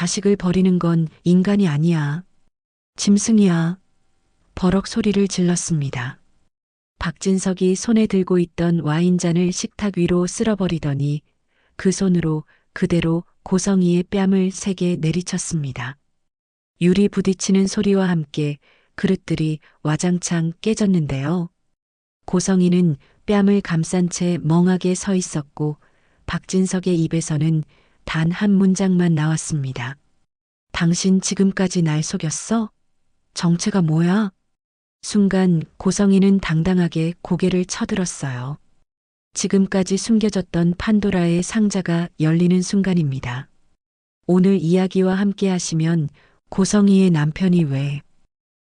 자식을 버리는 건 인간이 아니야. 짐승이야. 버럭 소리를 질렀습니다. 박진석이 손에 들고 있던 와인잔을 식탁 위로 쓸어버리더니 그 손으로 그대로 고성이의 뺨을 세게 내리쳤습니다. 유리 부딪히는 소리와 함께 그릇들이 와장창 깨졌는데요. 고성이는 뺨을 감싼 채 멍하게 서 있었고 박진석의 입에서는 단 한 문장만 나왔습니다. 당신 지금까지 날 속였어? 정체가 뭐야? 순간 고성이는 당당하게 고개를 쳐들었어요. 지금까지 숨겨졌던 판도라의 상자가 열리는 순간입니다. 오늘 이야기와 함께 하시면 고성이의 남편이 왜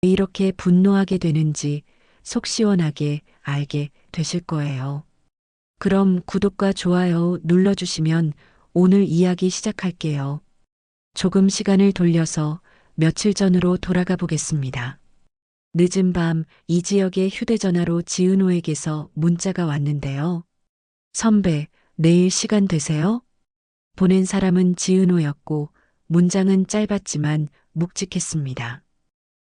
이렇게 분노하게 되는지 속 시원하게 알게 되실 거예요. 그럼 구독과 좋아요 눌러주시면 오늘 이야기 시작할게요. 조금 시간을 돌려서 며칠 전으로 돌아가 보겠습니다. 늦은 밤 이지혁의 휴대전화로 지은호에게서 문자가 왔는데요. 선배, 내일 시간 되세요? 보낸 사람은 지은호였고 문장은 짧았지만 묵직했습니다.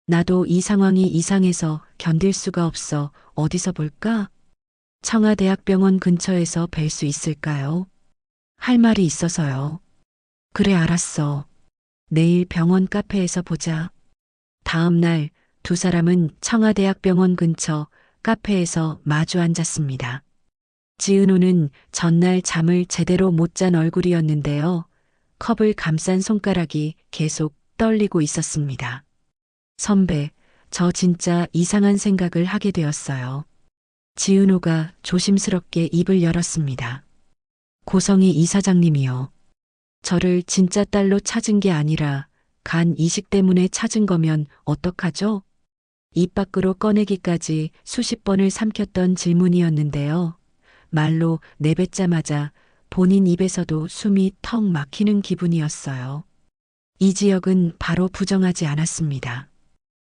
나도 이 상황이 이상해서 견딜 수가 없어. 어디서 볼까? 청와대학병원 근처에서 뵐 수 있을까요? 할 말이 있어서요. 그래, 알았어. 내일 병원 카페에서 보자. 다음 날 두 사람은 청와대학병원 근처 카페에서 마주 앉았습니다. 지은호는 전날 잠을 제대로 못 잔 얼굴이었는데요. 컵을 감싼 손가락이 계속 떨리고 있었습니다. 선배, 저 진짜 이상한 생각을 하게 되었어요. 지은호가 조심스럽게 입을 열었습니다. 고성희 이사장님이요. 저를 진짜 딸로 찾은 게 아니라 간 이식 때문에 찾은 거면 어떡하죠? 입 밖으로 꺼내기까지 수십 번을 삼켰던 질문이었는데요. 말로 내뱉자마자 본인 입에서도 숨이 턱 막히는 기분이었어요. 이지혁은 바로 부정하지 않았습니다.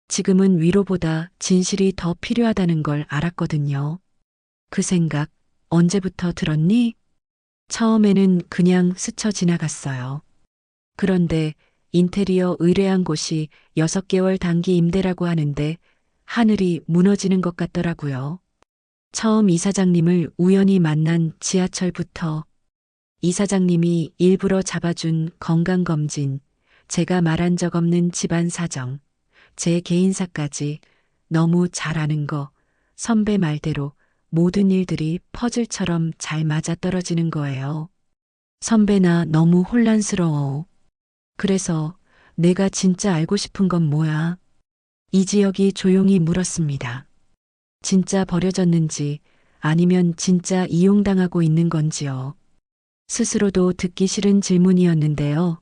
지금은 위로보다 진실이 더 필요하다는 걸 알았거든요. 그 생각 언제부터 들었니? 처음에는 그냥 스쳐 지나갔어요. 그런데 인테리어 의뢰한 곳이 6개월 단기 임대라고 하는데 하늘이 무너지는 것 같더라고요. 처음 이사장님을 우연히 만난 지하철부터 이사장님이 일부러 잡아준 건강검진, 제가 말한 적 없는 집안 사정, 제 개인사까지 너무 잘 아는 거, 선배 말대로 모든 일들이 퍼즐처럼 잘 맞아떨어지는 거예요. 선배 나 너무 혼란스러워. 그래서 내가 진짜 알고 싶은 건 뭐야? 이지혁이 조용히 물었습니다. 진짜 버려졌는지 아니면 진짜 이용당하고 있는 건지요. 스스로도 듣기 싫은 질문이었는데요.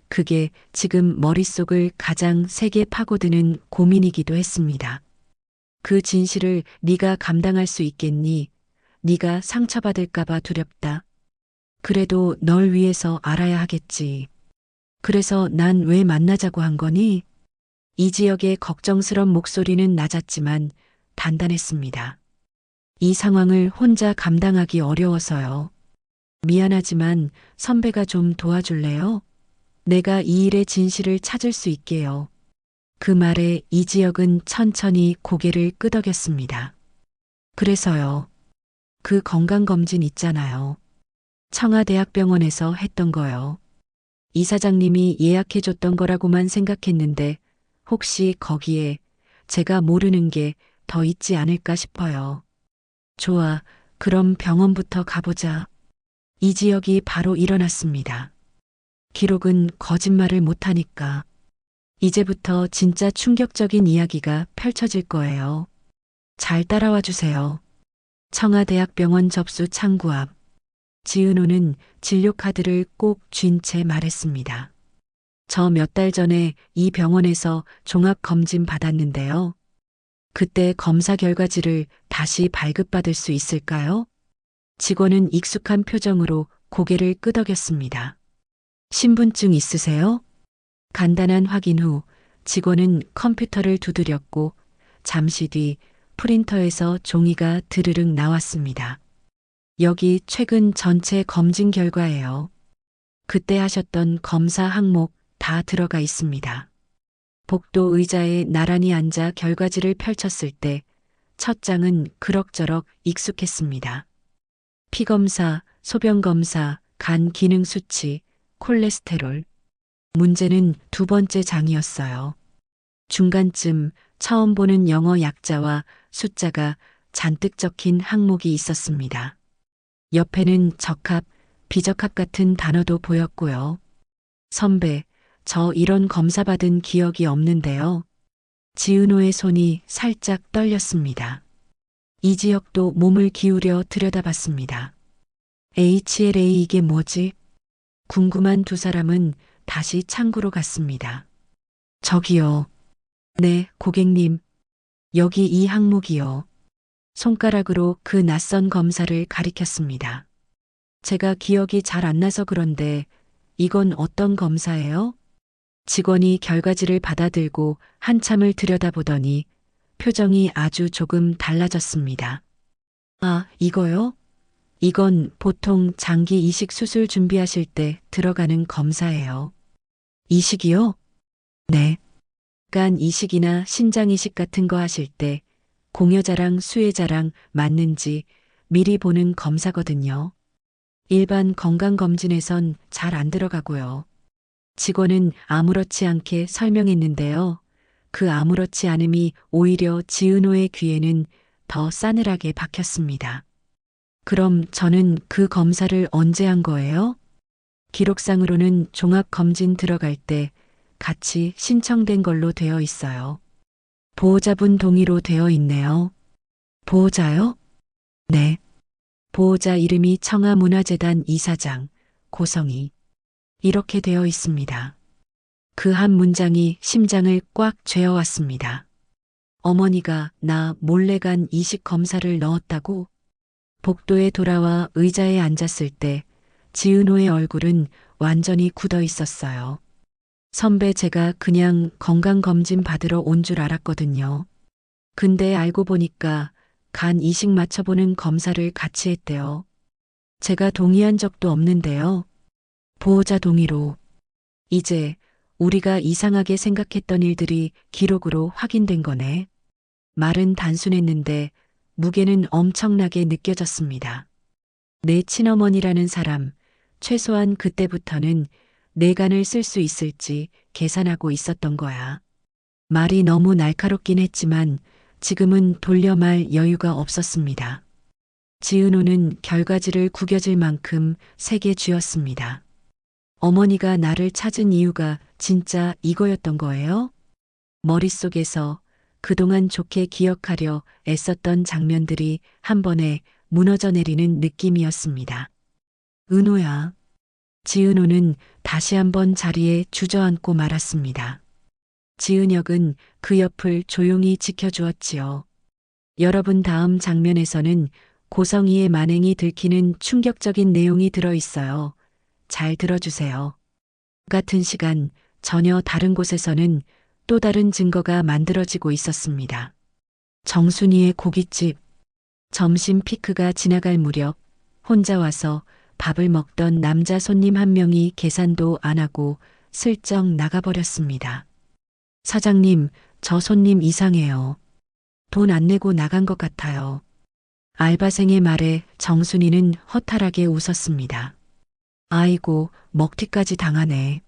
그게 지금 머릿속을 가장 세게 파고드는 고민이기도 했습니다. 그 진실을 네가 감당할 수 있겠니? 네가 상처받을까봐 두렵다. 그래도 널 위해서 알아야 하겠지. 그래서 난 왜 만나자고 한 거니? 이지혁의 걱정스런 목소리는 낮았지만 단단했습니다. 이 상황을 혼자 감당하기 어려워서요. 미안하지만 선배가 좀 도와줄래요? 내가 이 일의 진실을 찾을 수 있게요. 그 말에 이지혁은 천천히 고개를 끄덕였습니다. 그래서요. 그 건강검진 있잖아요. 청와대학병원에서 했던 거요. 이사장님이 예약해줬던 거라고만 생각했는데 혹시 거기에 제가 모르는 게 더 있지 않을까 싶어요. 좋아, 그럼 병원부터 가보자. 이지혁이 바로 일어났습니다. 기록은 거짓말을 못하니까. 이제부터 진짜 충격적인 이야기가 펼쳐질 거예요. 잘 따라와 주세요. 청와대학병원 접수 창구 앞. 지은호는 진료카드를 꼭 쥔 채 말했습니다. 저 몇 달 전에 이 병원에서 종합검진 받았는데요. 그때 검사 결과지를 다시 발급받을 수 있을까요? 직원은 익숙한 표정으로 고개를 끄덕였습니다. 신분증 있으세요? 간단한 확인 후 직원은 컴퓨터를 두드렸고 잠시 뒤 프린터에서 종이가 드르륵 나왔습니다. 여기 최근 전체 검진 결과예요. 그때 하셨던 검사 항목 다 들어가 있습니다. 복도 의자에 나란히 앉아 결과지를 펼쳤을 때 첫 장은 그럭저럭 익숙했습니다. 피검사, 소변검사, 간 기능 수치, 콜레스테롤. 문제는 두 번째 장이었어요. 중간쯤 처음 보는 영어 약자와 숫자가 잔뜩 적힌 항목이 있었습니다. 옆에는 적합, 비적합 같은 단어도 보였고요. 선배, 저 이런 검사 받은 기억이 없는데요. 지은호의 손이 살짝 떨렸습니다. 이지혁도 몸을 기울여 들여다봤습니다. HLA 이게 뭐지? 궁금한 두 사람은 다시 창구로 갔습니다. 저기요. 네, 고객님. 여기 이 항목이요. 손가락으로 그 낯선 검사를 가리켰습니다. 제가 기억이 잘 안 나서 그런데 이건 어떤 검사예요? 직원이 결과지를 받아들고 한참을 들여다보더니 표정이 아주 조금 달라졌습니다. 아, 이거요? 이건 보통 장기 이식 수술 준비하실 때 들어가는 검사예요. 이식이요? 네. 간 이식이나 신장 이식 같은 거 하실 때 공여자랑 수혜자랑 맞는지 미리 보는 검사거든요. 일반 건강검진에선 잘 안 들어가고요. 직원은 아무렇지 않게 설명했는데요. 그 아무렇지 않음이 오히려 지은호의 귀에는 더 싸늘하게 박혔습니다. 그럼 저는 그 검사를 언제 한 거예요? 기록상으로는 종합검진 들어갈 때 같이 신청된 걸로 되어 있어요. 보호자분 동의로 되어 있네요. 보호자요? 네. 보호자 이름이 청아문화재단 이사장, 고성희. 이렇게 되어 있습니다. 그 한 문장이 심장을 꽉 죄어왔습니다. 어머니가 나 몰래 간 이식 검사를 넣었다고? 복도에 돌아와 의자에 앉았을 때 지은호의 얼굴은 완전히 굳어 있었어요. 선배 제가 그냥 건강검진 받으러 온 줄 알았거든요. 근데 알고 보니까 간 이식 맞춰보는 검사를 같이 했대요. 제가 동의한 적도 없는데요. 보호자 동의로. 이제 우리가 이상하게 생각했던 일들이 기록으로 확인된 거네. 말은 단순했는데 무게는 엄청나게 느껴졌습니다. 내 친어머니라는 사람, 최소한 그때부터는 내 간을 쓸 수 있을지 계산하고 있었던 거야. 말이 너무 날카롭긴 했지만 지금은 돌려 말 여유가 없었습니다. 지은호는 결과지를 구겨질 만큼 세게 쥐었습니다. 어머니가 나를 찾은 이유가 진짜 이거였던 거예요? 머릿속에서 그동안 좋게 기억하려 애썼던 장면들이 한 번에 무너져 내리는 느낌이었습니다. 은호야. 지은호는 다시 한번 자리에 주저앉고 말았습니다. 지은혁은 그 옆을 조용히 지켜주었지요. 여러분 다음 장면에서는 고성희의 만행이 들키는 충격적인 내용이 들어있어요. 잘 들어주세요. 같은 시간 전혀 다른 곳에서는 또 다른 증거가 만들어지고 있었습니다. 정순이의 고깃집. 점심 피크가 지나갈 무렵 혼자 와서 밥을 먹던 남자 손님 한 명이 계산도 안 하고 슬쩍 나가버렸습니다. 사장님, 저 손님 이상해요. 돈 안 내고 나간 것 같아요. 알바생의 말에 정순이는 허탈하게 웃었습니다. 아이고, 먹튀까지 당하네.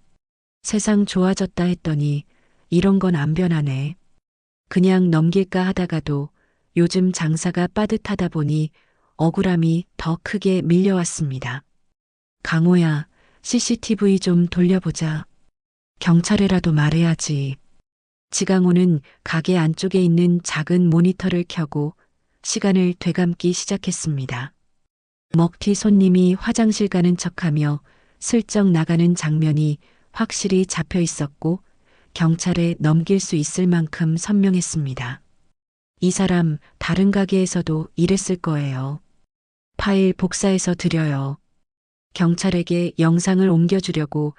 세상 좋아졌다 했더니 이런 건 안 변하네. 그냥 넘길까 하다가도 요즘 장사가 빠듯하다 보니 억울함이 더 크게 밀려왔습니다. 강호야, CCTV 좀 돌려보자. 경찰에라도 말해야지. 지강호는 가게 안쪽에 있는 작은 모니터를 켜고 시간을 되감기 시작했습니다. 먹튀 손님이 화장실 가는 척하며 슬쩍 나가는 장면이 확실히 잡혀 있었고 경찰에 넘길 수 있을 만큼 선명했습니다. 이 사람 다른 가게에서도 일했을 거예요. 파일 복사해서 드려요. 경찰에게 영상을 옮겨주려고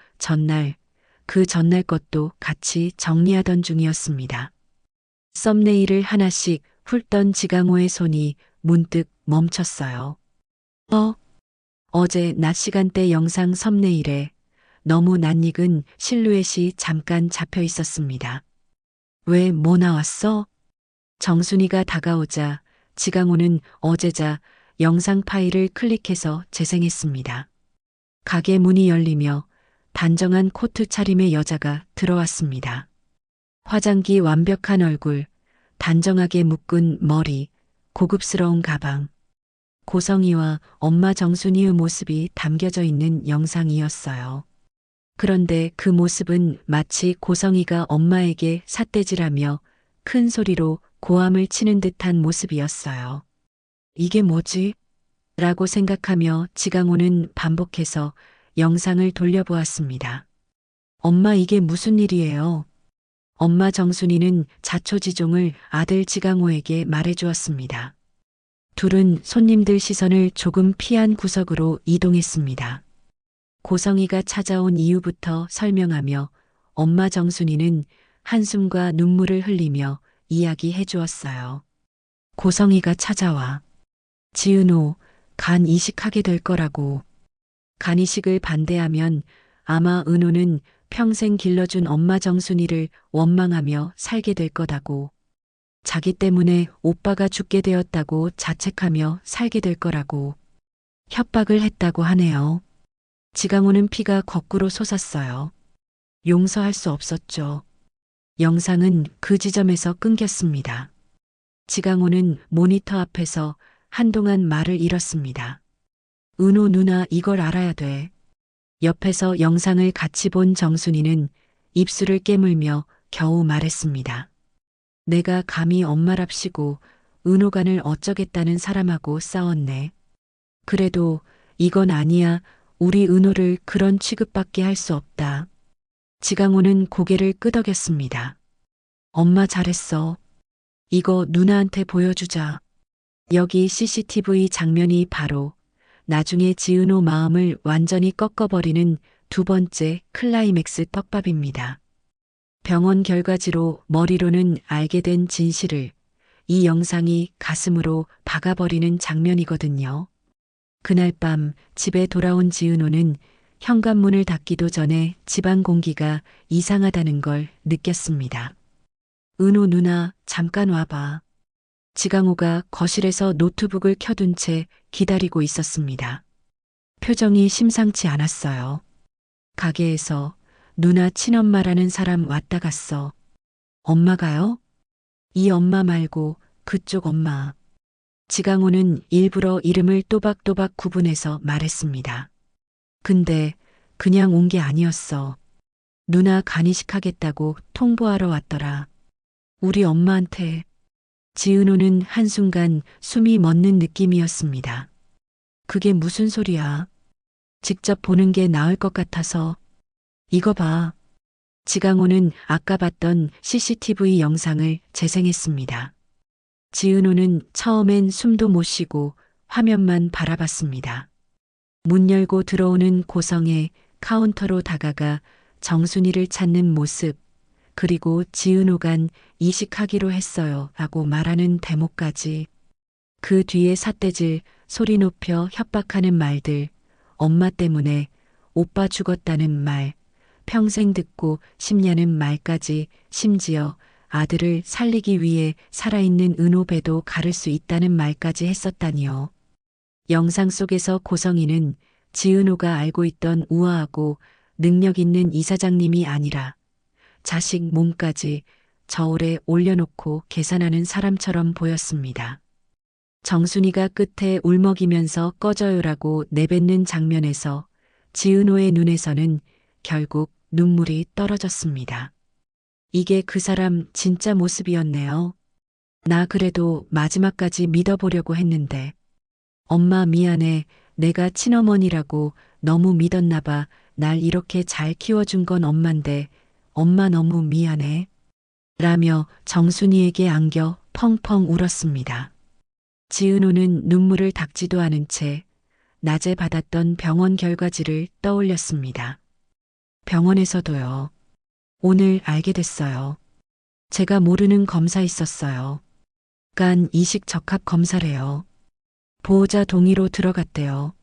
그 전날 것도 같이 정리하던 중이었습니다. 썸네일을 하나씩 훑던 지강호의 손이 문득 멈췄어요. 어제 낮 시간대 영상 썸네일에 너무 낯익은 실루엣이 잠깐 잡혀 있었습니다. 왜 뭐 나왔어? 정순이가 다가오자 지강호는 어제자 영상 파일을 클릭해서 재생했습니다. 가게 문이 열리며 단정한 코트 차림의 여자가 들어왔습니다. 화장기 완벽한 얼굴, 단정하게 묶은 머리, 고급스러운 가방. 고성이와 엄마 정순이의 모습이 담겨져 있는 영상이었어요. 그런데 그 모습은 마치 고성이가 엄마에게 삿대질하며 큰 소리로 고함을 치는 듯한 모습이었어요. 이게 뭐지? 라고 생각하며 지강호는 반복해서 영상을 돌려보았습니다. 엄마 이게 무슨 일이에요? 엄마 정순이는 자초지종을 아들 지강호에게 말해주었습니다. 둘은 손님들 시선을 조금 피한 구석으로 이동했습니다. 고성이가 찾아온 이유부터 설명하며 엄마 정순이는 한숨과 눈물을 흘리며 이야기해 주었어요. 고성이가 찾아와. 지은호, 간 이식하게 될 거라고. 간 이식을 반대하면 아마 은호는 평생 길러준 엄마 정순이를 원망하며 살게 될 거다고. 자기 때문에 오빠가 죽게 되었다고 자책하며 살게 될 거라고. 협박을 했다고 하네요. 지강호는 피가 거꾸로 솟았어요. 용서할 수 없었죠. 영상은 그 지점에서 끊겼습니다. 지강호는 모니터 앞에서 한동안 말을 잃었습니다. 은호 누나 이걸 알아야 돼. 옆에서 영상을 같이 본 정순이는 입술을 깨물며 겨우 말했습니다. 내가 감히 엄마랍시고 은호간을 어쩌겠다는 사람하고 싸웠네. 그래도 이건 아니야. 우리 은호를 그런 취급받게 할 수 없다. 지강호는 고개를 끄덕였습니다. 엄마 잘했어. 이거 누나한테 보여주자. 여기 CCTV 장면이 바로 나중에 지은호 마음을 완전히 꺾어버리는 두 번째 클라이맥스 떡밥입니다. 병원 결과지로 머리로는 알게 된 진실을 이 영상이 가슴으로 박아버리는 장면이거든요. 그날 밤 집에 돌아온 지은호는 현관문을 닫기도 전에 집안 공기가 이상하다는 걸 느꼈습니다. 은호 누나 잠깐 와봐. 지강호가 거실에서 노트북을 켜둔 채 기다리고 있었습니다. 표정이 심상치 않았어요. 가게에서 누나 친엄마라는 사람 왔다 갔어. 엄마가요? 이 엄마 말고 그쪽 엄마. 지강호는 일부러 이름을 또박또박 구분해서 말했습니다. 근데 그냥 온 게 아니었어. 누나 간이식하겠다고 통보하러 왔더라. 우리 엄마한테. 지은호는 한순간 숨이 멎는 느낌이었습니다. 그게 무슨 소리야? 직접 보는 게 나을 것 같아서. 이거 봐. 지강호는 아까 봤던 CCTV 영상을 재생했습니다. 지은호는 처음엔 숨도 못 쉬고 화면만 바라봤습니다. 문 열고 들어오는 고성의 카운터로 다가가 정순이를 찾는 모습, 그리고 지은호간 이식하기로 했어요 라고 말하는 대목까지. 그 뒤에 삿대질, 소리 높여 협박하는 말들, 엄마 때문에 오빠 죽었다는 말, 평생 듣고 싶냐는 말까지, 심지어 아들을 살리기 위해 살아있는 은호 배도 가를 수 있다는 말까지 했었다니요. 영상 속에서 고성이는 지은호가 알고 있던 우아하고 능력 있는 이사장님이 아니라 자식 몸까지 저울에 올려놓고 계산하는 사람처럼 보였습니다. 정순이가 끝에 울먹이면서 꺼져요라고 내뱉는 장면에서 지은호의 눈에서는 결국 눈물이 떨어졌습니다. 이게 그 사람 진짜 모습이었네요. 나 그래도 마지막까지 믿어보려고 했는데. 엄마 미안해. 내가 친어머니라고 너무 믿었나 봐. 날 이렇게 잘 키워준 건 엄만데 엄마 너무 미안해. 라며 정순이에게 안겨 펑펑 울었습니다. 지은호는 눈물을 닦지도 않은 채 낮에 받았던 병원 결과지를 떠올렸습니다. 병원에서도요. 오늘 알게 됐어요. 제가 모르는 검사 있었어요. 간 이식 적합 검사래요. 보호자 동의로 들어갔대요.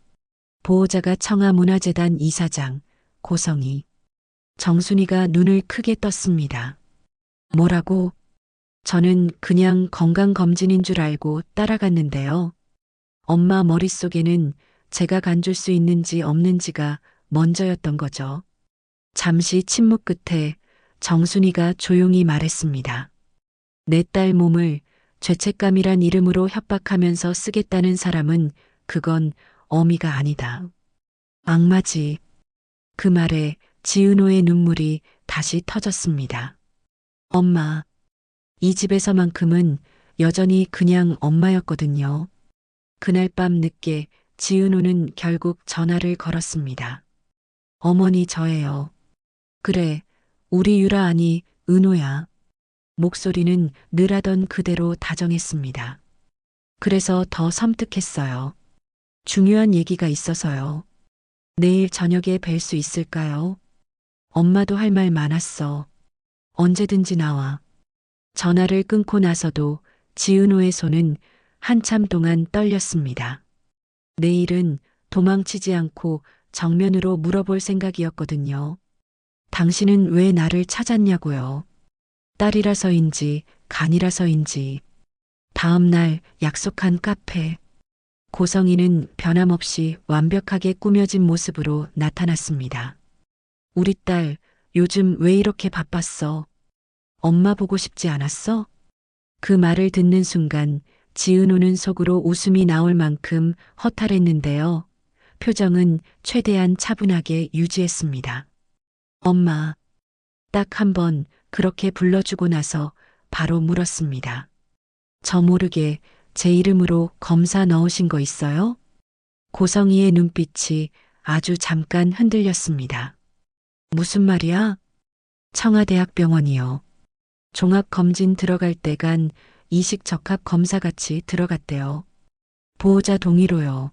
보호자가 청아문화재단 이사장, 고성이. 정순이가 눈을 크게 떴습니다. 뭐라고? 저는 그냥 건강검진인 줄 알고 따라갔는데요. 엄마 머릿속에는 제가 간줄 수 있는지 없는지가 먼저였던 거죠. 잠시 침묵 끝에 정순이가 조용히 말했습니다. 내 딸 몸을 죄책감이란 이름으로 협박하면서 쓰겠다는 사람은 그건 어미가 아니다. 악마지. 그 말에 지은호의 눈물이 다시 터졌습니다. 엄마, 이 집에서만큼은 여전히 그냥 엄마였거든요. 그날 밤 늦게 지은호는 결국 전화를 걸었습니다. 어머니 저예요. 그래, 우리 유라 아니 은호야. 목소리는 늘 하던 그대로 다정했습니다. 그래서 더 섬뜩했어요. 중요한 얘기가 있어서요. 내일 저녁에 뵐 수 있을까요? 엄마도 할 말 많았어. 언제든지 나와. 전화를 끊고 나서도 지은호의 손은 한참 동안 떨렸습니다. 내일은 도망치지 않고 정면으로 물어볼 생각이었거든요. 당신은 왜 나를 찾았냐고요. 딸이라서인지 간이라서인지. 다음 날 약속한 카페. 고성이는 변함없이 완벽하게 꾸며진 모습으로 나타났습니다. 우리 딸, 요즘 왜 이렇게 바빴어? 엄마 보고 싶지 않았어? 그 말을 듣는 순간 지은호는 속으로 웃음이 나올 만큼 허탈했는데요. 표정은 최대한 차분하게 유지했습니다. 엄마, 딱 한 번 그렇게 불러주고 나서 바로 물었습니다. 저 모르게 제 이름으로 검사 넣으신 거 있어요? 고성이의 눈빛이 아주 잠깐 흔들렸습니다. 무슨 말이야? 청와대학병원이요. 종합검진 들어갈 때 간 이식 적합 검사 같이 들어갔대요. 보호자 동의로요.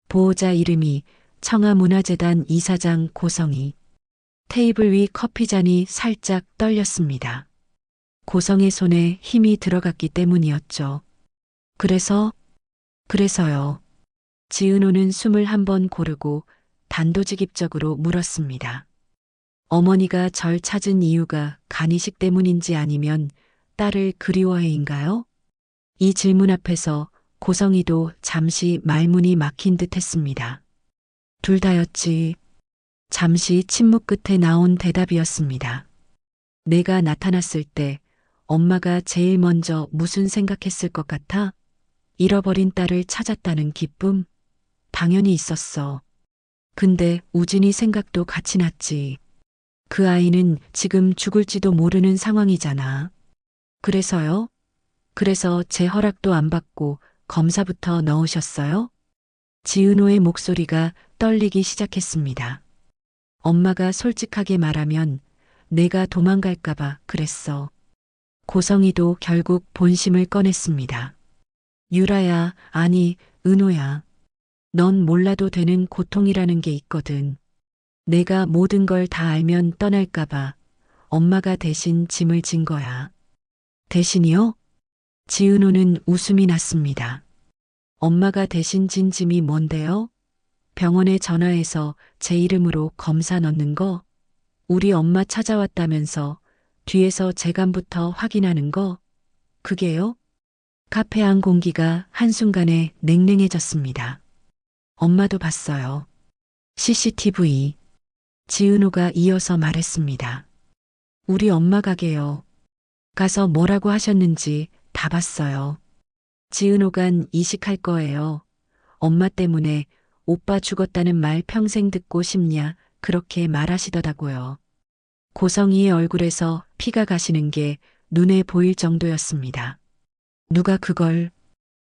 보호자 이름이 청아문화재단 이사장 고성이. 테이블 위 커피잔이 살짝 떨렸습니다. 고성의 손에 힘이 들어갔기 때문이었죠. 그래서요. 지은호는 숨을 한번 고르고 단도직입적으로 물었습니다. 어머니가 절 찾은 이유가 간이식 때문인지 아니면 딸을 그리워해인가요? 이 질문 앞에서 고성이도 잠시 말문이 막힌 듯 했습니다. 둘 다였지. 잠시 침묵 끝에 나온 대답이었습니다. 내가 나타났을 때 엄마가 제일 먼저 무슨 생각했을 것 같아? 잃어버린 딸을 찾았다는 기쁨? 당연히 있었어. 근데 우진이 생각도 같이 났지. 그 아이는 지금 죽을지도 모르는 상황이잖아. 그래서요? 그래서 제 허락도 안 받고 검사부터 넣으셨어요? 지은호의 목소리가 떨리기 시작했습니다. 엄마가 솔직하게 말하면 내가 도망갈까봐 그랬어. 고성이도 결국 본심을 꺼냈습니다. 유라야, 아니, 은호야. 넌 몰라도 되는 고통이라는 게 있거든. 내가 모든 걸 다 알면 떠날까봐 엄마가 대신 짐을 진 거야. 대신이요? 지은호는 웃음이 났습니다. 엄마가 대신 진 짐이 뭔데요? 병원에 전화해서 제 이름으로 검사 넣는 거? 우리 엄마 찾아왔다면서 뒤에서 재간부터 확인하는 거? 그게요? 카페 안 공기가 한순간에 냉랭해졌습니다. 엄마도 봤어요. CCTV. 지은호가 이어서 말했습니다. 우리 엄마 가게요. 가서 뭐라고 하셨는지 다 봤어요. 지은호간 이식할 거예요. 엄마 때문에 오빠 죽었다는 말 평생 듣고 싶냐 그렇게 말하시더라고요. 고성이의 얼굴에서 피가 가시는 게 눈에 보일 정도였습니다. 누가 그걸?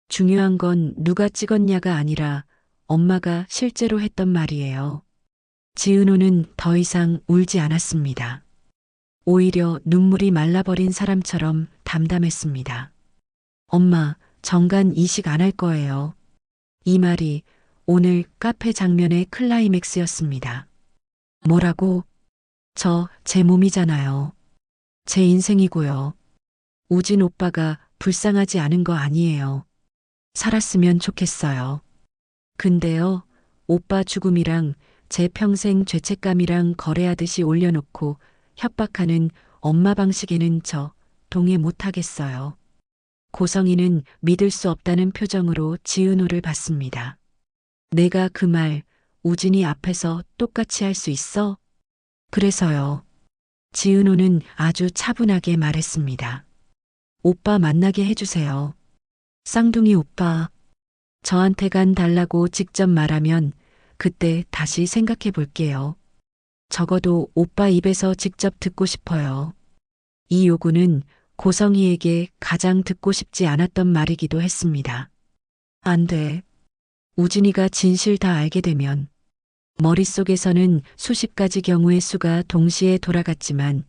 중요한 건 누가 찍었냐가 아니라 엄마가 실제로 했던 말이에요. 지은호는 더 이상 울지 않았습니다. 오히려 눈물이 말라버린 사람처럼 담담했습니다. 엄마, 정간 이식 안 할 거예요. 이 말이 오늘 카페 장면의 클라이맥스였습니다. 뭐라고? 제 몸이잖아요. 제 인생이고요. 우진 오빠가 불쌍하지 않은 거 아니에요. 살았으면 좋겠어요. 근데요, 오빠 죽음이랑 제 평생 죄책감이랑 거래하듯이 올려놓고 협박하는 엄마 방식에는 저 동의 못하겠어요. 고성이는 믿을 수 없다는 표정으로 지은호를 봤습니다. 내가 그 말 우진이 앞에서 똑같이 할 수 있어? 그래서요. 지은호는 아주 차분하게 말했습니다. 오빠 만나게 해주세요. 쌍둥이 오빠. 저한테간 달라고 직접 말하면 그때 다시 생각해 볼게요. 적어도 오빠 입에서 직접 듣고 싶어요. 이 요구는 고성이에게 가장 듣고 싶지 않았던 말이기도 했습니다. 안 돼. 우진이가 진실 다 알게 되면 머릿속에서는 수십 가지 경우의 수가 동시에 돌아갔지만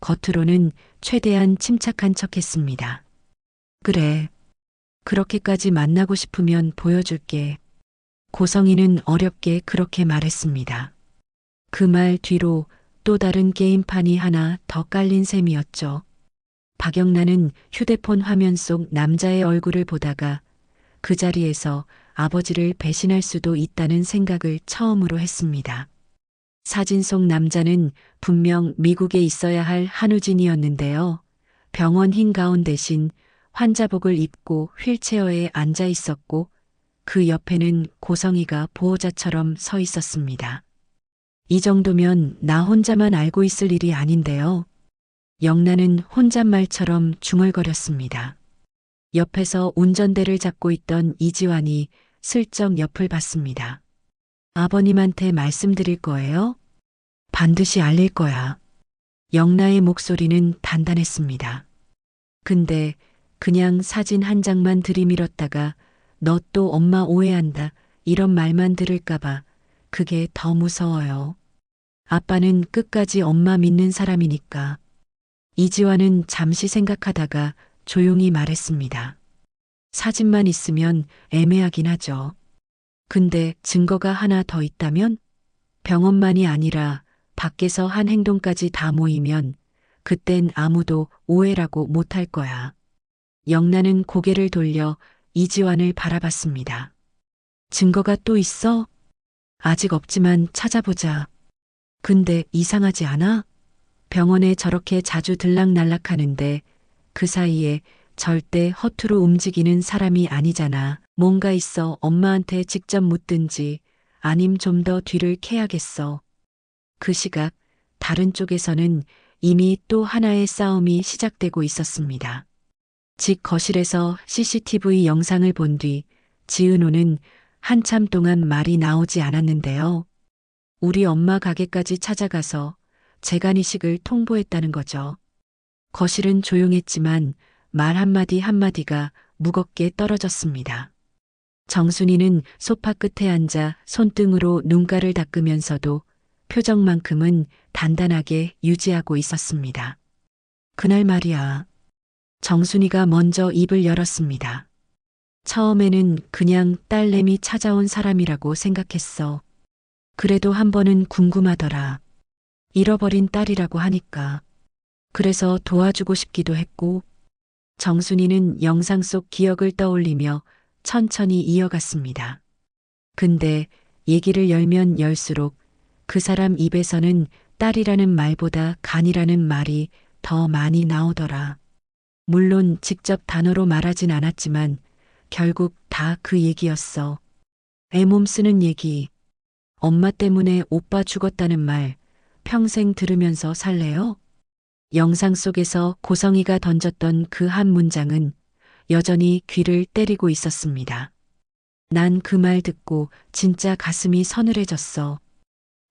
겉으로는 최대한 침착한 척했습니다. 그래. 그렇게까지 만나고 싶으면 보여줄게. 고성이는 어렵게 그렇게 말했습니다. 그 말 뒤로 또 다른 게임판이 하나 더 깔린 셈이었죠. 박영란은 휴대폰 화면 속 남자의 얼굴을 보다가 그 자리에서 아버지를 배신할 수도 있다는 생각을 처음으로 했습니다. 사진 속 남자는 분명 미국에 있어야 할 한우진이었는데요. 병원 흰 가운 대신 환자복을 입고 휠체어에 앉아 있었고 그 옆에는 고성이가 보호자처럼 서 있었습니다. 이 정도면 나 혼자만 알고 있을 일이 아닌데요. 영란은 혼잣말처럼 중얼거렸습니다. 옆에서 운전대를 잡고 있던 이지환이 슬쩍 옆을 봤습니다. 아버님한테 말씀드릴 거예요? 반드시 알릴 거야. 영라의 목소리는 단단했습니다. 근데 그냥 사진 한 장만 들이밀었다가 너 또 엄마 오해한다 이런 말만 들을까봐 그게 더 무서워요. 아빠는 끝까지 엄마 믿는 사람이니까. 이지환은 잠시 생각하다가 조용히 말했습니다. 사진만 있으면 애매하긴 하죠. 근데 증거가 하나 더 있다면? 병원만이 아니라 밖에서 한 행동까지 다 모이면 그땐 아무도 오해라고 못할 거야. 영란은 고개를 돌려 이지환을 바라봤습니다. 증거가 또 있어? 아직 없지만 찾아보자. 근데 이상하지 않아? 병원에 저렇게 자주 들락날락하는데 그 사이에 절대 허투루 움직이는 사람이 아니잖아. 뭔가 있어 엄마한테 직접 묻든지 아님 좀 더 뒤를 캐야겠어. 그 시각 다른 쪽에서는 이미 또 하나의 싸움이 시작되고 있었습니다. 집 거실에서 CCTV 영상을 본 뒤 지은호는 한참 동안 말이 나오지 않았는데요. 우리 엄마 가게까지 찾아가서 재간이식을 통보했다는 거죠. 거실은 조용했지만 말 한마디 한마디가 무겁게 떨어졌습니다. 정순이는 소파 끝에 앉아 손등으로 눈가를 닦으면서도 표정만큼은 단단하게 유지하고 있었습니다. 그날 말이야. 정순이가 먼저 입을 열었습니다. 처음에는 그냥 딸내미 찾아온 사람이라고 생각했어. 그래도 한 번은 궁금하더라. 잃어버린 딸이라고 하니까. 그래서 도와주고 싶기도 했고. 정순이는 영상 속 기억을 떠올리며 천천히 이어갔습니다. 근데 얘기를 열면 열수록 그 사람 입에서는 딸이라는 말보다 간이라는 말이 더 많이 나오더라. 물론 직접 단어로 말하진 않았지만 결국 다 그 얘기였어. 애 몸 쓰는 얘기. 엄마 때문에 오빠 죽었다는 말 평생 들으면서 살래요? 영상 속에서 고성이가 던졌던 그 한 문장은 여전히 귀를 때리고 있었습니다. 난 그 말 듣고 진짜 가슴이 서늘해졌어.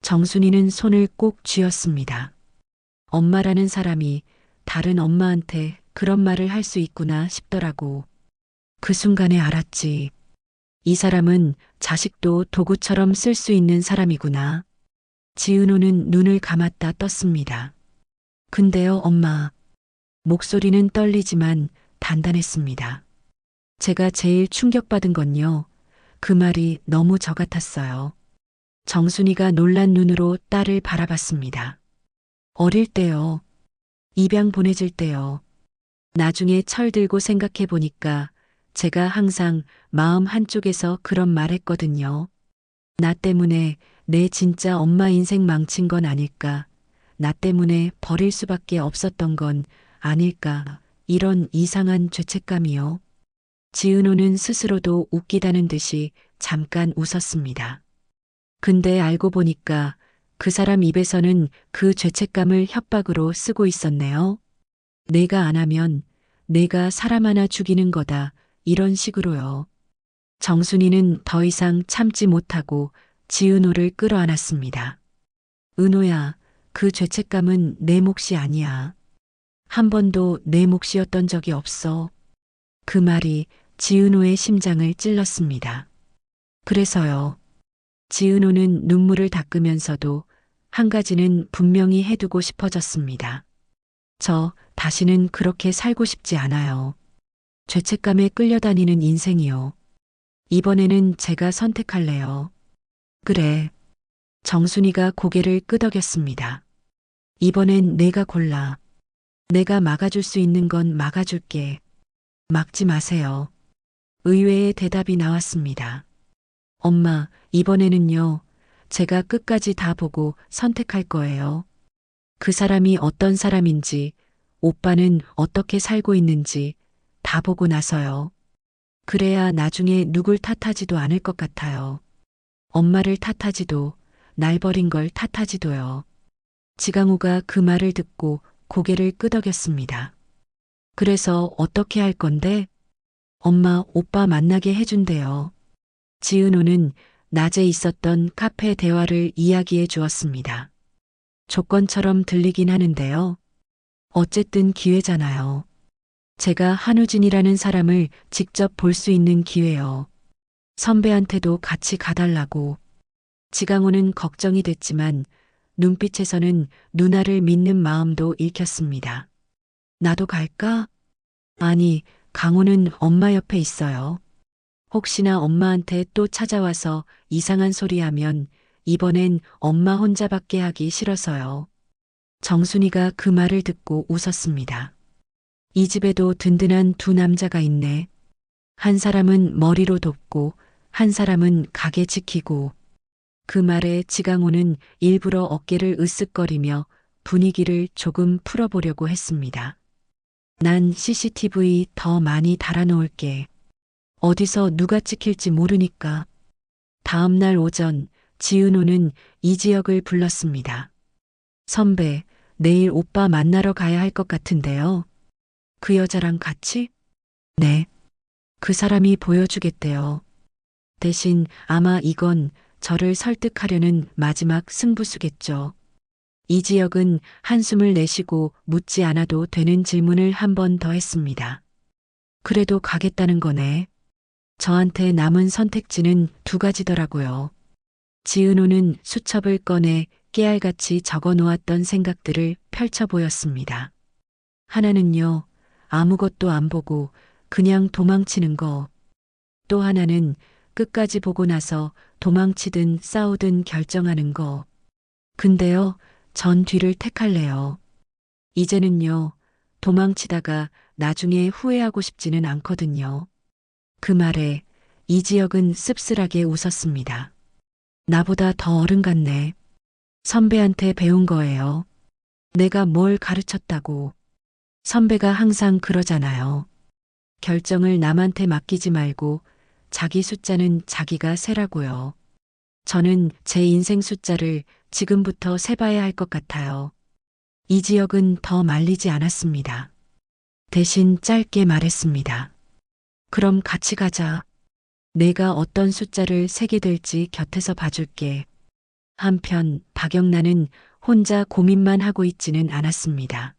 정순이는 손을 꼭 쥐었습니다. 엄마라는 사람이 다른 엄마한테 그런 말을 할 수 있구나 싶더라고. 그 순간에 알았지. 이 사람은 자식도 도구처럼 쓸 수 있는 사람이구나. 지은호는 눈을 감았다 떴습니다. 근데요, 엄마. 목소리는 떨리지만 단단했습니다. 제가 제일 충격받은 건요. 그 말이 너무 저 같았어요. 정순이가 놀란 눈으로 딸을 바라봤습니다. 어릴 때요. 입양 보내줄 때요. 나중에 철들고 생각해 보니까 제가 항상 마음 한쪽에서 그런 말 했거든요. 나 때문에 내 진짜 엄마 인생 망친 건 아닐까? 나 때문에 버릴 수밖에 없었던 건 아닐까? 이런 이상한 죄책감이요. 지은호는 스스로도 웃기다는 듯이 잠깐 웃었습니다. 근데 알고 보니까 그 사람 입에서는 그 죄책감을 협박으로 쓰고 있었네요. 내가 안 하면 내가 사람 하나 죽이는 거다. 이런 식으로요. 정순이는 더 이상 참지 못하고 지은호를 끌어안았습니다. 은호야, 그 죄책감은 내 몫이 아니야. 한 번도 내 몫이었던 적이 없어. 그 말이 지은호의 심장을 찔렀습니다. 그래서요. 지은호는 눈물을 닦으면서도 한 가지는 분명히 해두고 싶어졌습니다. 저 다시는 그렇게 살고 싶지 않아요. 죄책감에 끌려다니는 인생이요. 이번에는 제가 선택할래요. 그래. 정순이가 고개를 끄덕였습니다. 이번엔 내가 골라. 내가 막아줄 수 있는 건 막아줄게. 막지 마세요. 의외의 대답이 나왔습니다. 엄마, 이번에는요. 제가 끝까지 다 보고 선택할 거예요. 그 사람이 어떤 사람인지, 오빠는 어떻게 살고 있는지 다 보고 나서요. 그래야 나중에 누굴 탓하지도 않을 것 같아요. 엄마를 탓하지도, 날 버린 걸 탓하지도요. 지강호가 그 말을 듣고 고개를 끄덕였습니다. 그래서 어떻게 할 건데? 엄마, 오빠 만나게 해준대요. 지은호는 낮에 있었던 카페 대화를 이야기해 주었습니다. 조건처럼 들리긴 하는데요. 어쨌든 기회잖아요. 제가 한우진이라는 사람을 직접 볼 수 있는 기회요. 선배한테도 같이 가달라고. 지강호는 걱정이 됐지만 눈빛에서는 누나를 믿는 마음도 읽혔습니다. 나도 갈까? 아니, 강호는 엄마 옆에 있어요. 혹시나 엄마한테 또 찾아와서 이상한 소리 하면 이번엔 엄마 혼자밖에 하기 싫어서요. 정순이가 그 말을 듣고 웃었습니다. 이 집에도 든든한 두 남자가 있네. 한 사람은 머리로 돕고 한 사람은 가게 지키고. 그 말에 지강호는 일부러 어깨를 으쓱거리며 분위기를 조금 풀어보려고 했습니다. 난 CCTV 더 많이 달아놓을게. 어디서 누가 찍힐지 모르니까. 다음 날 오전 지은호는 이지혁을 불렀습니다. 선배, 내일 오빠 만나러 가야 할 것 같은데요. 그 여자랑 같이? 네. 그 사람이 보여주겠대요. 대신 아마 이건 저를 설득하려는 마지막 승부수겠죠. 이지혁은 한숨을 내쉬고 묻지 않아도 되는 질문을 한 번 더 했습니다. 그래도 가겠다는 거네. 저한테 남은 선택지는 두 가지더라고요. 지은호는 수첩을 꺼내 깨알같이 적어 놓았던 생각들을 펼쳐 보였습니다. 하나는요, 아무것도 안 보고 그냥 도망치는 거. 또 하나는 끝까지 보고 나서 도망치든 싸우든 결정하는 거. 근데요, 전 뒤를 택할래요. 이제는요, 도망치다가 나중에 후회하고 싶지는 않거든요. 그 말에 이지혁은 씁쓸하게 웃었습니다. 나보다 더 어른 같네. 선배한테 배운 거예요. 내가 뭘 가르쳤다고. 선배가 항상 그러잖아요. 결정을 남한테 맡기지 말고 자기 숫자는 자기가 세라고요. 저는 제 인생 숫자를 지금부터 세봐야 할 것 같아요. 이지혁은 더 말리지 않았습니다. 대신 짧게 말했습니다. 그럼 같이 가자. 내가 어떤 숫자를 세게 될지 곁에서 봐줄게. 한편 박영란은 혼자 고민만 하고 있지는 않았습니다.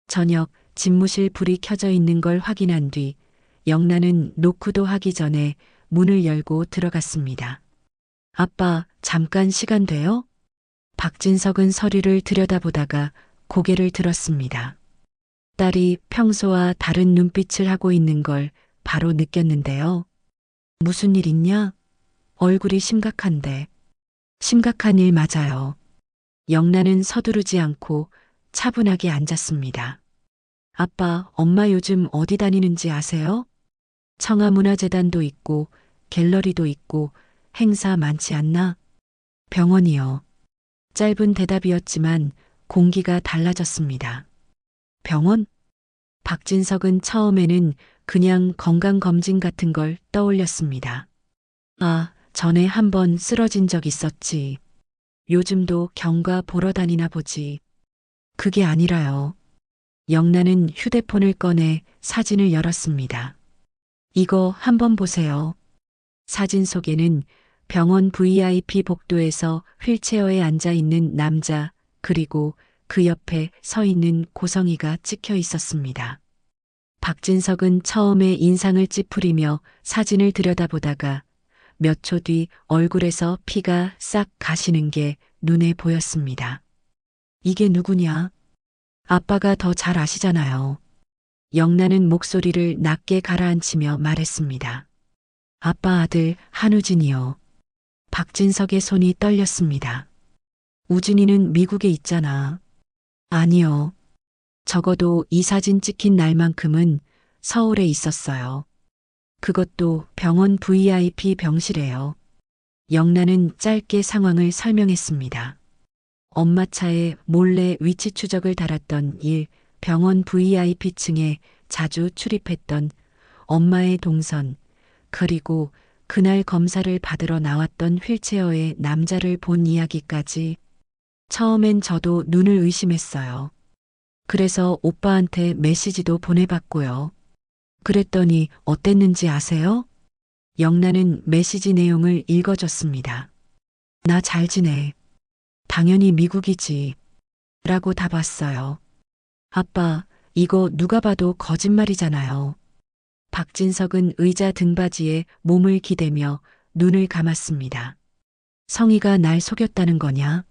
저녁 집무실 불이 켜져 있는 걸 확인한 뒤 영란은 노크도 하기 전에 문을 열고 들어갔습니다. 아빠, 잠깐 시간 돼요? 박진석은 서류를 들여다보다가 고개를 들었습니다. 딸이 평소와 다른 눈빛을 하고 있는 걸 바로 느꼈는데요. 무슨 일 있냐? 얼굴이 심각한데. 심각한 일 맞아요. 영란은 서두르지 않고 차분하게 앉았습니다. 아빠, 엄마 요즘 어디 다니는지 아세요? 청아문화재단도 있고 갤러리도 있고 행사 많지 않나? 병원이요. 짧은 대답이었지만 공기가 달라졌습니다. 병원? 박진석은 처음에는 그냥 건강검진 같은 걸 떠올렸습니다. 아, 전에 한번 쓰러진 적 있었지. 요즘도 경과 보러 다니나 보지. 그게 아니라요. 영란은 휴대폰을 꺼내 사진을 열었습니다. 이거 한번 보세요. 사진 속에는 병원 VIP 복도에서 휠체어에 앉아 있는 남자, 그리고 그 옆에 서 있는 고성이가 찍혀 있었습니다. 박진석은 처음에 인상을 찌푸리며 사진을 들여다보다가 몇 초 뒤 얼굴에서 피가 싹 가시는 게 눈에 보였습니다. 이게 누구냐? 아빠가 더 잘 아시잖아요. 영란은 목소리를 낮게 가라앉히며 말했습니다. 아빠 아들 한우진이요. 박진석의 손이 떨렸습니다. 우진이는 미국에 있잖아. 아니요. 적어도 이 사진 찍힌 날만큼은 서울에 있었어요. 그것도 병원 VIP 병실에요. 영란은 짧게 상황을 설명했습니다. 엄마 차에 몰래 위치 추적을 달았던 일, 병원 VIP층에 자주 출입했던 엄마의 동선, 그리고 그날 검사를 받으러 나왔던 휠체어의 남자를 본 이야기까지. 처음엔 저도 눈을 의심했어요. 그래서 오빠한테 메시지도 보내봤고요. 그랬더니 어땠는지 아세요? 영란은 메시지 내용을 읽어줬습니다. 나 잘 지내. 당연히 미국이지. 라고 답았어요. 아빠, 이거 누가 봐도 거짓말이잖아요. 박진석은 의자 등받이에 몸을 기대며 눈을 감았습니다. 성희가 날 속였다는 거냐?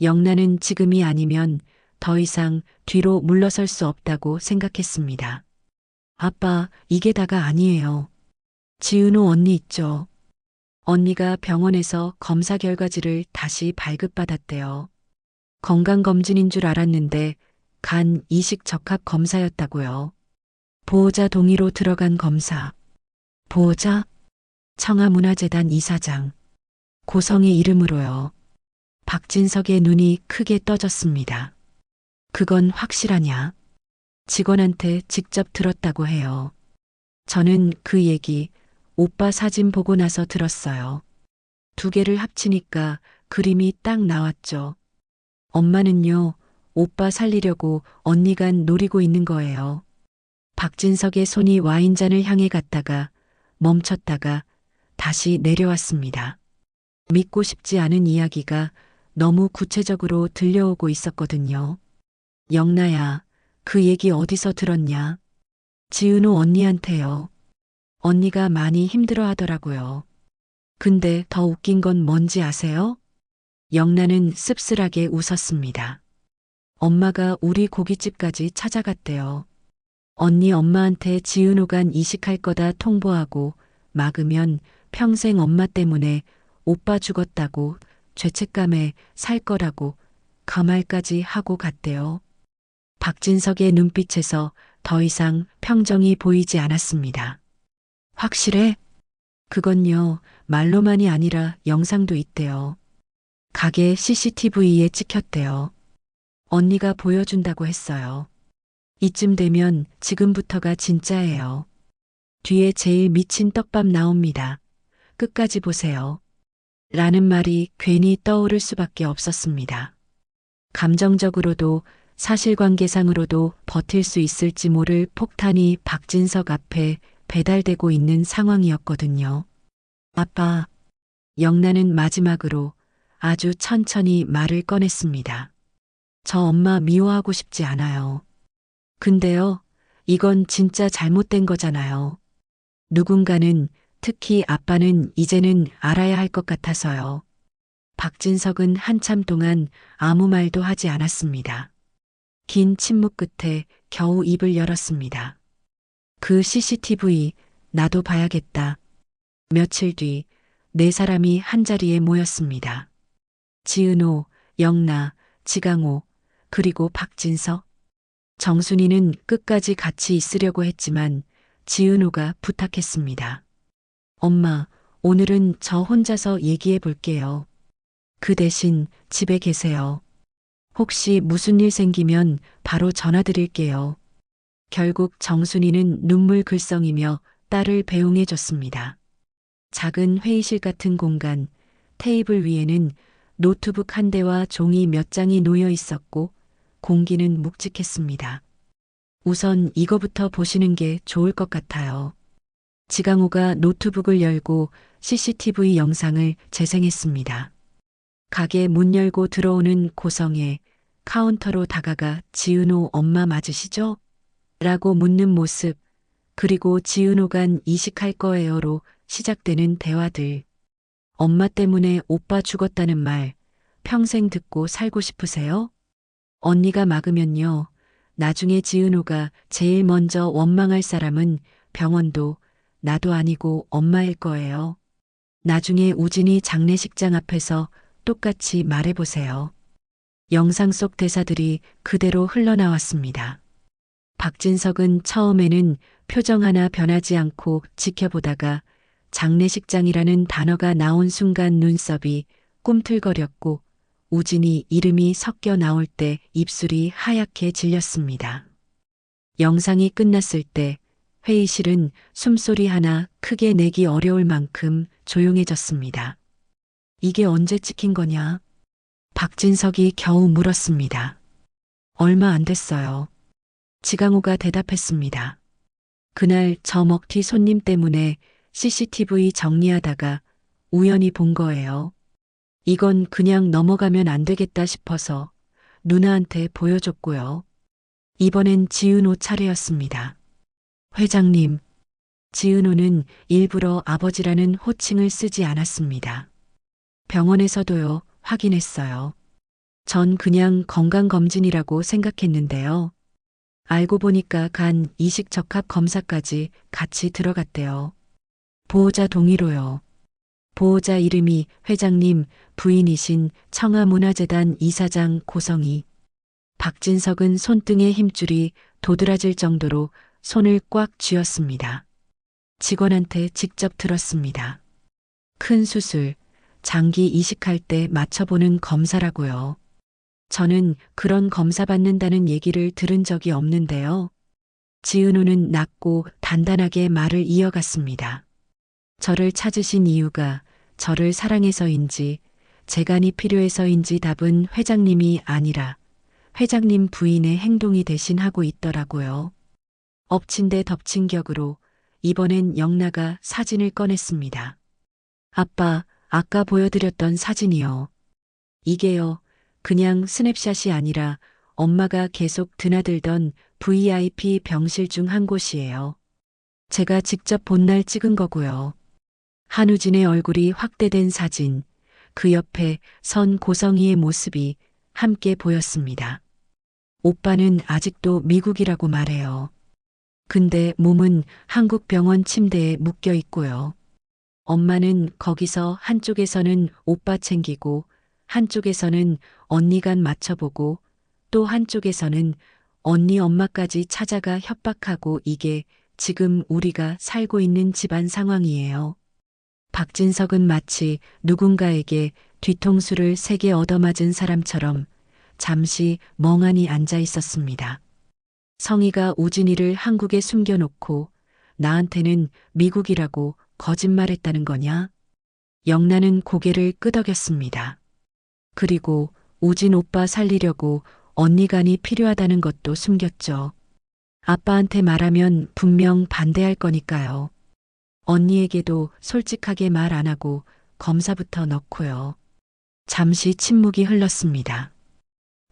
영란은 지금이 아니면 더 이상 뒤로 물러설 수 없다고 생각했습니다. 아빠, 이게 다가 아니에요. 지은호 언니 있죠. 언니가 병원에서 검사 결과지를 다시 발급받았대요. 건강검진인 줄 알았는데 간 이식 적합 검사였다고요. 보호자 동의로 들어간 검사. 보호자? 청아문화재단 이사장. 고성의 이름으로요. 박진석의 눈이 크게 떠졌습니다. 그건 확실하냐? 직원한테 직접 들었다고 해요. 저는 그 얘기 오빠 사진 보고 나서 들었어요. 두 개를 합치니까 그림이 딱 나왔죠. 엄마는요, 오빠 살리려고 언니가 노리고 있는 거예요. 박진석의 손이 와인잔을 향해 갔다가 멈췄다가 다시 내려왔습니다. 믿고 싶지 않은 이야기가 너무 구체적으로 들려오고 있었거든요. 영나야, 그 얘기 어디서 들었냐? 지은호 언니한테요. 언니가 많이 힘들어 하더라고요. 근데 더 웃긴 건 뭔지 아세요? 영란은 씁쓸하게 웃었습니다. 엄마가 우리 고깃집까지 찾아갔대요. 언니 엄마한테 지은호가 이식할 거다 통보하고 막으면 평생 엄마 때문에 오빠 죽었다고 죄책감에 살 거라고 그 말까지 하고 갔대요. 박진석의 눈빛에서 더 이상 평정이 보이지 않았습니다. 확실해? 그건요, 말로만이 아니라 영상도 있대요. 가게 CCTV에 찍혔대요. 언니가 보여준다고 했어요. 이쯤 되면 지금부터가 진짜예요. 뒤에 제일 미친 떡밥 나옵니다. 끝까지 보세요. 라는 말이 괜히 떠오를 수밖에 없었습니다. 감정적으로도 사실관계상으로도 버틸 수 있을지 모를 폭탄이 박진석 앞에 배달되고 있는 상황이었거든요. 아빠, 영란은 마지막으로 아주 천천히 말을 꺼냈습니다. 저 엄마 미워하고 싶지 않아요. 근데요, 이건 진짜 잘못된 거잖아요. 누군가는, 특히 아빠는 이제는 알아야 할 것 같아서요. 박진석은 한참 동안 아무 말도 하지 않았습니다. 긴 침묵 끝에 겨우 입을 열었습니다. 그 CCTV 나도 봐야겠다. 며칠 뒤 네 사람이 한자리에 모였습니다. 지은호, 영나, 지강호, 그리고 박진석. 정순이는 끝까지 같이 있으려고 했지만 지은호가 부탁했습니다. 엄마, 오늘은 저 혼자서 얘기해 볼게요. 그 대신 집에 계세요. 혹시 무슨 일 생기면 바로 전화 드릴게요. 결국 정순이는 눈물 글썽이며 딸을 배웅해 줬습니다. 작은 회의실 같은 공간, 테이블 위에는 노트북 한 대와 종이 몇 장이 놓여 있었고 공기는 묵직했습니다. 우선 이거부터 보시는 게 좋을 것 같아요. 지강호가 노트북을 열고 CCTV 영상을 재생했습니다. 가게 문 열고 들어오는 고성에 카운터로 다가가 지은호 엄마 맞으시죠? 라고 묻는 모습, 그리고 지은호간 이식할 거예요로 시작되는 대화들. 엄마 때문에 오빠 죽었다는 말 평생 듣고 살고 싶으세요? 언니가 막으면요. 나중에 지은호가 제일 먼저 원망할 사람은 병원도 나도 아니고 엄마일 거예요. 나중에 우진이 장례식장 앞에서 똑같이 말해보세요. 영상 속 대사들이 그대로 흘러나왔습니다. 박진석은 처음에는 표정 하나 변하지 않고 지켜보다가 장례식장이라는 단어가 나온 순간 눈썹이 꿈틀거렸고 우진이 이름이 섞여 나올 때 입술이 하얗게 질렸습니다. 영상이 끝났을 때 회의실은 숨소리 하나 크게 내기 어려울 만큼 조용해졌습니다. 이게 언제 찍힌 거냐? 박진석이 겨우 물었습니다. 얼마 안 됐어요. 지강호가 대답했습니다. 그날 저 먹튀 손님 때문에 CCTV 정리하다가 우연히 본 거예요. 이건 그냥 넘어가면 안 되겠다 싶어서 누나한테 보여줬고요. 이번엔 지은호 차례였습니다. 회장님, 지은호는 일부러 아버지라는 호칭을 쓰지 않았습니다. 병원에서도요, 확인했어요. 전 그냥 건강검진이라고 생각했는데요. 알고 보니까 간 이식 적합 검사까지 같이 들어갔대요. 보호자 동의로요. 보호자 이름이 회장님 부인이신 청아문화재단 이사장 고성희. 박진석은 손등의 힘줄이 도드라질 정도로 손을 꽉 쥐었습니다. 직원한테 직접 들었습니다. 큰 수술, 장기 이식할 때 맞춰보는 검사라고요. 저는 그런 검사 받는다는 얘기를 들은 적이 없는데요. 지은호는 낮고 단단하게 말을 이어갔습니다. 저를 찾으신 이유가 저를 사랑해서인지 재간이 필요해서인지 답은 회장님이 아니라 회장님 부인의 행동이 대신 하고 있더라고요. 엎친 데 덮친 격으로 이번엔 영나가 사진을 꺼냈습니다. 아빠, 아까 보여드렸던 사진이요. 이게요, 그냥 스냅샷이 아니라 엄마가 계속 드나들던 VIP 병실 중 한 곳이에요. 제가 직접 본 날 찍은 거고요. 한우진의 얼굴이 확대된 사진, 그 옆에 선 고성희의 모습이 함께 보였습니다. 오빠는 아직도 미국이라고 말해요. 근데 몸은 한국 병원 침대에 묶여 있고요. 엄마는 거기서 한쪽에서는 오빠 챙기고 한쪽에서는 언니간 맞춰보고 또 한쪽에서는 언니 엄마까지 찾아가 협박하고 이게 지금 우리가 살고 있는 집안 상황이에요. 박진석은 마치 누군가에게 뒤통수를 세게 얻어맞은 사람처럼 잠시 멍하니 앉아 있었습니다. 성희가 우진이를 한국에 숨겨놓고 나한테는 미국이라고 거짓말했다는 거냐? 영나는 고개를 끄덕였습니다. 그리고 우진 오빠 살리려고 언니간이 필요하다는 것도 숨겼죠. 아빠한테 말하면 분명 반대할 거니까요. 언니에게도 솔직하게 말 안 하고 검사부터 넣고요. 잠시 침묵이 흘렀습니다.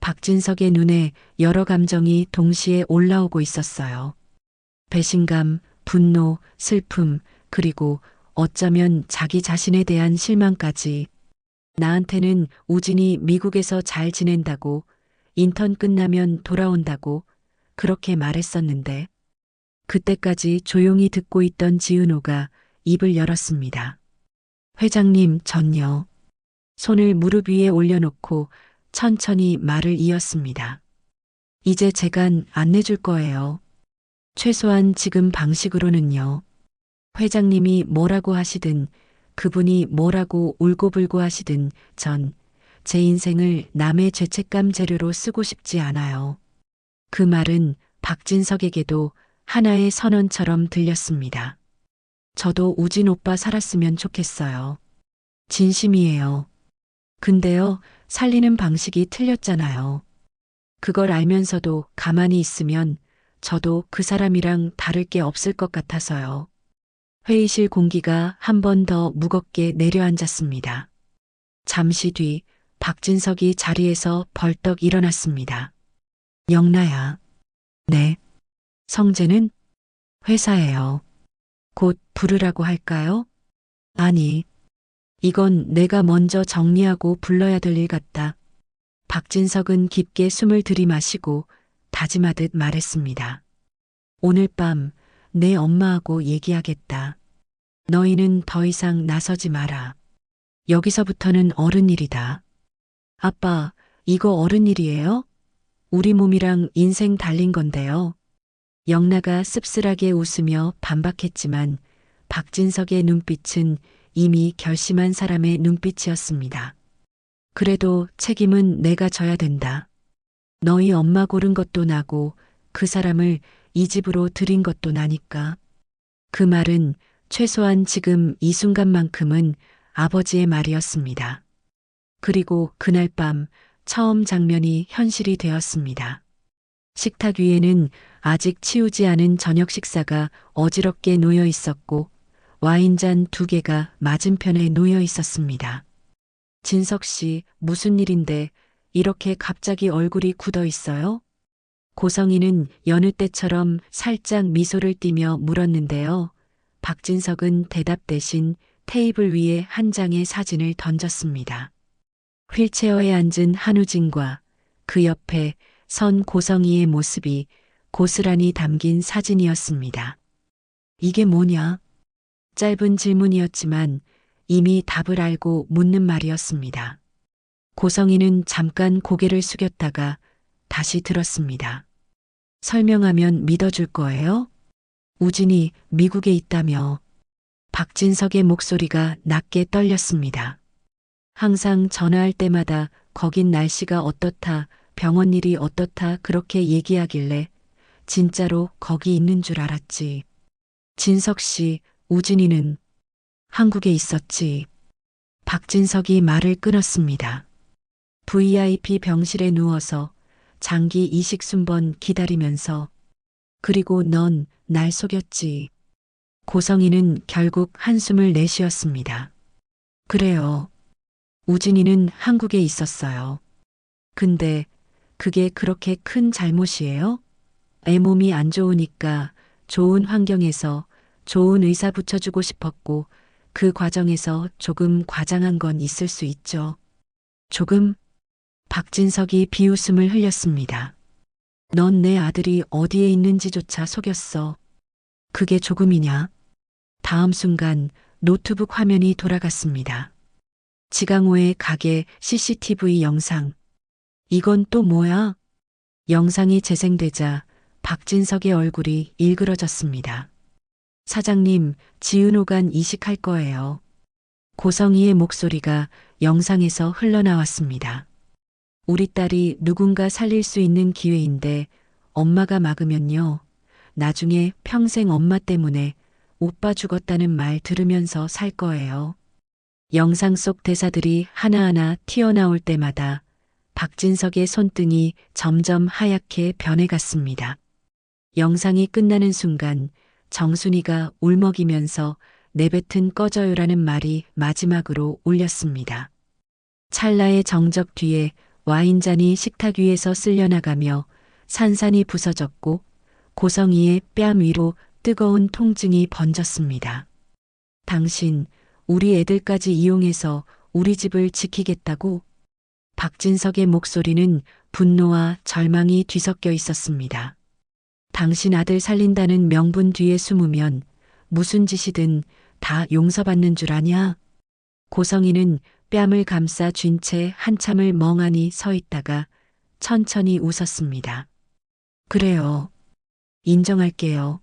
박진석의 눈에 여러 감정이 동시에 올라오고 있었어요. 배신감, 분노, 슬픔, 그리고 어쩌면 자기 자신에 대한 실망까지. 나한테는 우진이 미국에서 잘 지낸다고, 인턴 끝나면 돌아온다고 그렇게 말했었는데 그때까지 조용히 듣고 있던 지은호가 입을 열었습니다. 회장님, 전요. 손을 무릎 위에 올려놓고 천천히 말을 이었습니다. 이제 재간 안 내줄 거예요. 최소한 지금 방식으로는요. 회장님이 뭐라고 하시든 그분이 뭐라고 울고불고 하시든 전 제 인생을 남의 죄책감 재료로 쓰고 싶지 않아요. 그 말은 박진석에게도 하나의 선언처럼 들렸습니다. 저도 우진 오빠 살았으면 좋겠어요. 진심이에요. 근데요, 살리는 방식이 틀렸잖아요. 그걸 알면서도 가만히 있으면 저도 그 사람이랑 다를 게 없을 것 같아서요. 회의실 공기가 한 번 더 무겁게 내려앉았습니다. 잠시 뒤 박진석이 자리에서 벌떡 일어났습니다. 영나야. 네. 성재는? 회사예요. 곧 부르라고 할까요? 아니, 이건 내가 먼저 정리하고 불러야 될 일 같다. 박진석은 깊게 숨을 들이마시고 다짐하듯 말했습니다. 오늘 밤 내 엄마하고 얘기하겠다. 너희는 더 이상 나서지 마라. 여기서부터는 어른 일이다. 아빠, 이거 어른 일이에요? 우리 몸이랑 인생 달린 건데요. 영나가 씁쓸하게 웃으며 반박했지만 박진석의 눈빛은 이미 결심한 사람의 눈빛이었습니다. 그래도 책임은 내가 져야 된다. 너희 엄마 고른 것도 나고 그 사람을 이 집으로 들인 것도 나니까. 그 말은 최소한 지금 이 순간만큼은 아버지의 말이었습니다. 그리고 그날 밤 처음 장면이 현실이 되었습니다. 식탁 위에는 아직 치우지 않은 저녁 식사가 어지럽게 놓여 있었고 와인잔 2개가 맞은편에 놓여 있었습니다. 진석 씨, 무슨 일인데 이렇게 갑자기 얼굴이 굳어 있어요? 고성이는 여느 때처럼 살짝 미소를 띠며 물었는데요. 박진석은 대답 대신 테이블 위에 한 장의 사진을 던졌습니다. 휠체어에 앉은 한우진과 그 옆에 선 고성이의 모습이 고스란히 담긴 사진이었습니다. 이게 뭐냐? 짧은 질문이었지만 이미 답을 알고 묻는 말이었습니다. 고성이는 잠깐 고개를 숙였다가 다시 들었습니다. 설명하면 믿어줄 거예요? 우진이 미국에 있다며. 박진석의 목소리가 낮게 떨렸습니다. 항상 전화할 때마다 거긴 날씨가 어떻다, 병원 일이 어떻다 그렇게 얘기하길래 진짜로 거기 있는 줄 알았지. 진석 씨, 우진이는 한국에 있었지. 박진석이 말을 끊었습니다. VIP 병실에 누워서 장기 이식 순번 기다리면서 그리고 넌 날 속였지. 고성이는 결국 한숨을 내쉬었습니다. 그래요. 우진이는 한국에 있었어요. 근데 그게 그렇게 큰 잘못이에요? 애 몸이 안 좋으니까 좋은 환경에서 좋은 의사 붙여주고 싶었고 그 과정에서 조금 과장한 건 있을 수 있죠. 조금? 박진석이 비웃음을 흘렸습니다. 넌 내 아들이 어디에 있는지조차 속였어. 그게 조금이냐? 다음 순간 노트북 화면이 돌아갔습니다. 지강호의 가게 CCTV 영상. 이건 또 뭐야? 영상이 재생되자 박진석의 얼굴이 일그러졌습니다. 사장님, 지은호간 이식할 거예요. 고성이의 목소리가 영상에서 흘러나왔습니다. 우리 딸이 누군가 살릴 수 있는 기회인데 엄마가 막으면요. 나중에 평생 엄마 때문에 오빠 죽었다는 말 들으면서 살 거예요. 영상 속 대사들이 하나하나 튀어나올 때마다 박진석의 손등이 점점 하얗게 변해갔습니다. 영상이 끝나는 순간 정순이가 울먹이면서 내뱉은 꺼져요라는 말이 마지막으로 울렸습니다. 찰나의 정적 뒤에 와인잔이 식탁 위에서 쓸려나가며 산산이 부서졌고 고성이의 뺨 위로 뜨거운 통증이 번졌습니다. 당신, 우리 애들까지 이용해서 우리 집을 지키겠다고? 박진석의 목소리는 분노와 절망이 뒤섞여 있었습니다. 당신 아들 살린다는 명분 뒤에 숨으면 무슨 짓이든 다 용서받는 줄 아냐? 고성이는 뺨을 감싸 쥔 채 한참을 멍하니 서 있다가 천천히 웃었습니다. 그래요. 인정할게요.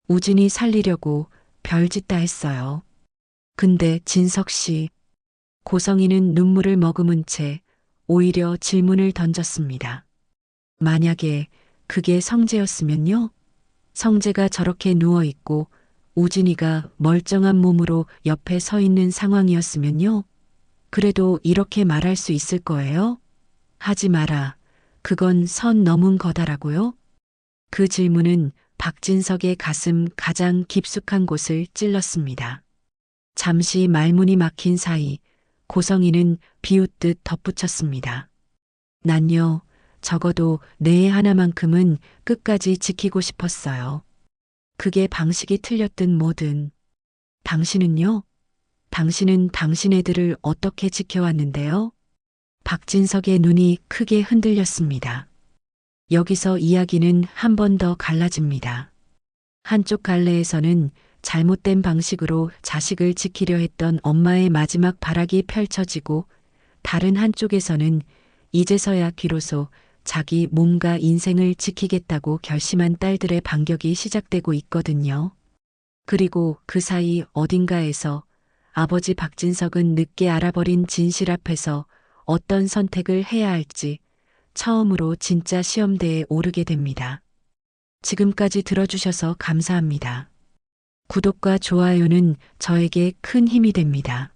우진이 살리려고 별짓 다 했어요. 근데 진석 씨, 고성이는 눈물을 머금은 채 오히려 질문을 던졌습니다. 만약에 그게 성재였으면요? 성재가 저렇게 누워있고 우진이가 멀쩡한 몸으로 옆에 서 있는 상황이었으면요? 그래도 이렇게 말할 수 있을 거예요? 하지 마라. 그건 선 넘은 거다라고요? 그 질문은 박진석의 가슴 가장 깊숙한 곳을 찔렀습니다. 잠시 말문이 막힌 사이 고성이는 비웃듯 덧붙였습니다. 난요, 적어도 내 애 하나만큼은 끝까지 지키고 싶었어요. 그게 방식이 틀렸든 뭐든. 당신은요? 당신은 당신 애들을 어떻게 지켜왔는데요? 박진석의 눈이 크게 흔들렸습니다. 여기서 이야기는 한 번 더 갈라집니다. 한쪽 갈래에서는 잘못된 방식으로 자식을 지키려 했던 엄마의 마지막 발악이 펼쳐지고 다른 한쪽에서는 이제서야 비로소 자기 몸과 인생을 지키겠다고 결심한 딸들의 반격이 시작되고 있거든요. 그리고 그 사이 어딘가에서 아버지 박진석은 늦게 알아버린 진실 앞에서 어떤 선택을 해야 할지 처음으로 진짜 시험대에 오르게 됩니다. 지금까지 들어주셔서 감사합니다. 구독과 좋아요는 저에게 큰 힘이 됩니다.